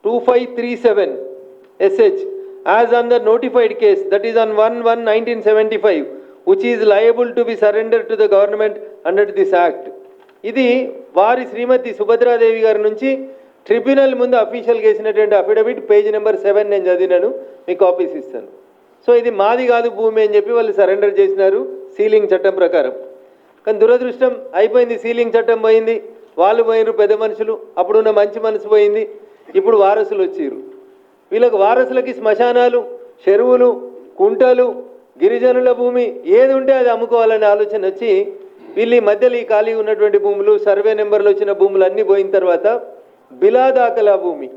2537 SH as on the notified case that is on 1/1/1975 which is liable to be surrendered to the government under this act. ఇది వారి శ్రీమతి సుభద్రాదేవి గారి నుంచి tribunal ముందు అఫీషియల్గా వేసినటువంటి affidavit page number 7 నేను చదివినాను, మీకు కాపీస్ ఇస్తాను. సో ఇది మాది కాదు భూమి అని చెప్పి వాళ్ళు సరెండర్ చేసినారు సీలింగ్ చట్టం ప్రకారం. కానీ దురదృష్టం అయిపోయింది, సీలింగ్ చట్టం పోయింది, వాళ్ళు పోయినారు పెద్ద మనుషులు, అప్పుడున్న మంచి మనసు పోయింది, ఇప్పుడు వారసులు వచ్చారు. వీళ్ళకి వారసులకి శ్మశానాలు, చెరువులు, కుంటలు, గిరిజనుల భూమి ఏది ఉంటే అది అమ్ముకోవాలనే ఆలోచన వచ్చి వీళ్ళు ఈ మధ్యలో ఈ ఖాళీ ఉన్నటువంటి భూములు, సర్వే నెంబర్లు వచ్చిన భూములు అన్నీ పోయిన తర్వాత బిలాదాఖలా భూమి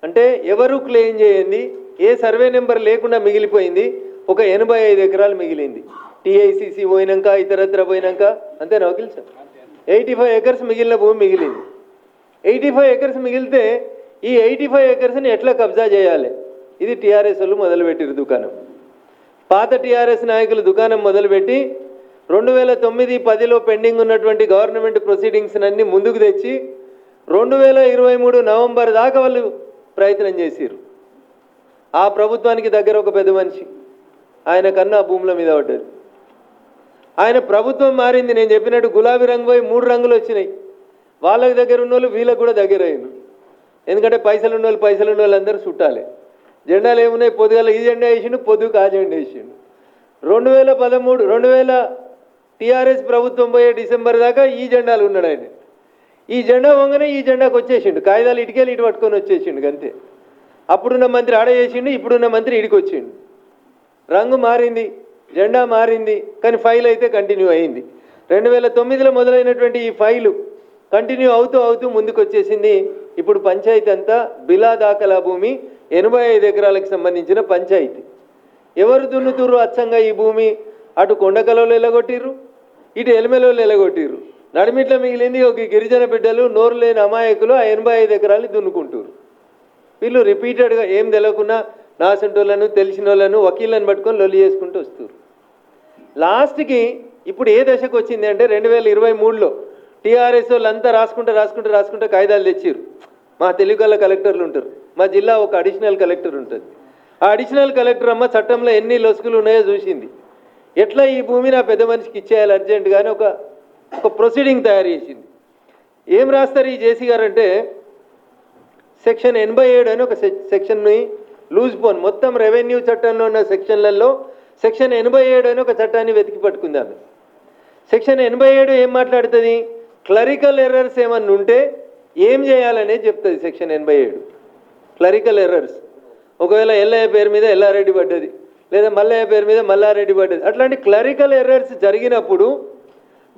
అంటే ఎవరు క్లెయిమ్ చేయండి, ఏ సర్వే నెంబర్ లేకుండా మిగిలిపోయింది ఒక 85 ఎకరాలు మిగిలింది. టీఐసిసి పోయినాక ఇతరత్ర పోయినాక అంతే నవకిల్ సార్ 85 ఎకర్స్ మిగిలిన భూమి మిగిలింది. 85 ఎకర్స్ మిగిలితే ఈ 85 ఎకర్స్ని ఎట్లా కబ్జా చేయాలి, ఇది టీఆర్ఎస్ వాళ్ళు మొదలుపెట్టారు దుకాణం. పాత టీఆర్ఎస్ నాయకులు దుకాణం మొదలుపెట్టి 2009-10లో పెండింగ్ ఉన్నటువంటి గవర్నమెంట్ ప్రొసీడింగ్స్ అన్ని ముందుకు తెచ్చి 2023 నవంబర్ దాకా వాళ్ళు ప్రయత్నం చేశారు. ఆ ప్రభుత్వానికి దగ్గర ఒక పెద్ద మనిషి, ఆయన కన్నా భూముల మీద పడ్డారు. ఆయన ప్రభుత్వం మారింది, నేను చెప్పినట్టు గులాబీ రంగు పోయి 3 రంగులు వచ్చినాయి. వాళ్ళకి దగ్గర ఉన్న వాళ్ళు వీళ్ళకి కూడా దగ్గర అయ్యారు. ఎందుకంటే పైసలు ఉన్న వాళ్ళు అందరూ చుట్టాలి. జెండాలు ఏమున్నాయి, పొద్దుగాల ఈ జెండా వేసిండు, పొద్దుకు ఆ జెండా వేసిండు. 2013 టీఆర్ఎస్ ప్రభుత్వం పోయే డిసెంబర్ దాకా ఈ జెండాలు ఉన్నాడు ఆయన. ఈ జెండా వంగనే ఈ జెండాకు వచ్చేసిండు, కాగితాలు ఇటుకెళ్ళి ఇటు పట్టుకొని వచ్చేసిండు అంతే. అప్పుడున్న మంత్రి ఆడ చేసిండు, ఇప్పుడున్న మంత్రి ఇడికి వచ్చిండు. రంగు మారింది, జెండా మారింది, కానీ ఫైల్ అయితే కంటిన్యూ అయింది. 2009లో మొదలైనటువంటి ఈ ఫైలు కంటిన్యూ అవుతూ ముందుకు వచ్చేసింది. ఇప్పుడు పంచాయతీ అంతా బిలాదాఖలా భూమి 85 ఎకరాలకు సంబంధించిన పంచాయతీ. ఎవరు దున్నుతుర్రు అచ్చంగా ఈ భూమి? అటు కొండకలలో ఎలగొట్టిర్రు, ఇటు ఎలిమెలలో ఎలగొట్టిర్రు. నడిమిట్లో మిగిలింది ఒక గిరిజన బిడ్డలు, నోరు లేని అమాయకులు ఆ 85 ఎకరాలని దున్నుకుంటారు. వీళ్ళు రిపీటెడ్గా ఏం తెలియకుండా నాసంటోళ్ళను తెలిసిన వాళ్ళను వకీళ్ళని పట్టుకొని లొల్లి చేసుకుంటూ వస్తారు. లాస్ట్కి ఇప్పుడు ఏ దశకు వచ్చింది అంటే 2023లో టీఆర్ఎస్ వాళ్ళంతా రాసుకుంటే కాగితాలు తెచ్చిర్రు. మా తెలుగుల కలెక్టర్లు ఉంటారు, మా జిల్లా ఒక అడిషనల్ కలెక్టర్ ఉంటుంది. ఆ అడిషనల్ కలెక్టర్ అమ్మ చట్టంలో ఎన్ని లొసుగులు ఉన్నాయో చూసింది. ఎట్లా ఈ భూమి నా పెద్ద మనిషికి ఇచ్చేయాలి అర్జెంటుగానే ఒక ప్రొసీడింగ్ తయారు చేసింది. ఏం రాస్తారు ఈ జేసీ గారు అంటే సెక్షన్ 87 అని ఒక సెక్షన్ని లూజ్ పోన్ మొత్తం రెవెన్యూ చట్టంలో ఉన్న సెక్షన్లలో సెక్షన్ 87 అని ఒక చట్టాన్ని వెతికి పట్టుకుంది ఆమె. సెక్షన్ 87 ఏం మాట్లాడుతుంది? క్లరికల్ ఎర్రర్స్ ఏమన్నా ఉంటే ఏం చేయాలనేది చెప్తుంది సెక్షన్ 87. క్లరికల్ ఎర్రర్స్, ఒకవేళ ఎల్లయ్య పేరు మీద ఎల్లారెడ్డి పడ్డది, లేదా మల్లయ్య పేరు మీద మల్లారెడ్డి పడ్డది, అట్లాంటి క్లరికల్ ఎర్రర్స్ జరిగినప్పుడు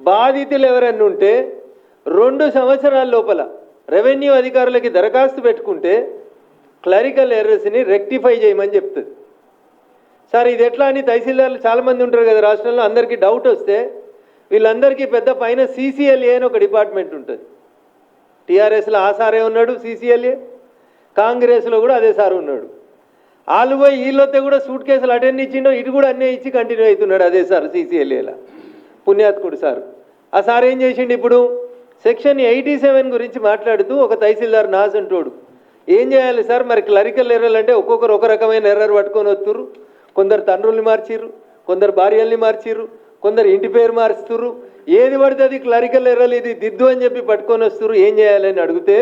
బాధితులు ఎవరన్నా ఉంటే 2 సంవత్సరాల లోపల రెవెన్యూ అధికారులకి దరఖాస్తు పెట్టుకుంటే క్లరికల్ ఎర్రర్స్ని రెక్టిఫై చేయమని చెప్తుంది. సార్ ఇది ఎట్లా అని తహసీల్దార్లు చాలామంది ఉంటారు కదా రాష్ట్రంలో, అందరికీ డౌట్ వస్తే వీళ్ళందరికీ పెద్ద పైన CCLA అని ఒక డిపార్ట్మెంట్ ఉంటుంది. టీఆర్ఎస్లో ఆ సారే ఉన్నాడు CCLA, కాంగ్రెస్లో కూడా అదే సార్ ఉన్నాడు. వాళ్ళు పోయి వీళ్ళొస్తే కూడా సూట్ కేసులు అటెండ్ ఇచ్చిండో, ఇటు కూడా అన్నీ ఇచ్చి కంటిన్యూ అవుతున్నాడు అదే సార్ CCLAలో, పుణ్యాత్కుడు సార్. ఆ సార్ ఏం చేసిండు ఇప్పుడు సెక్షన్ 87 గురించి మాట్లాడుతూ ఒక తహసీల్దార్ నాసంటోడు ఏం చేయాలి సార్ మరి క్లరికల్ ఎర్రర్లు అంటే ఒక్కొక్కరు ఒక రకమైన ఎర్రర్ పట్టుకొని వస్తుర్రు. కొందరు తండ్రుల్ని మార్చిర్రు, కొందరు భార్యల్ని మార్చిర్రు, కొందరు ఇంటి పేరు మారుస్తుర్రు, ఏది పడితే అది క్లరికల్ ఎర్రర్లు ఇది దిద్దు అని చెప్పి పట్టుకొని వస్తుర్రు. ఏం చేయాలని అడిగితే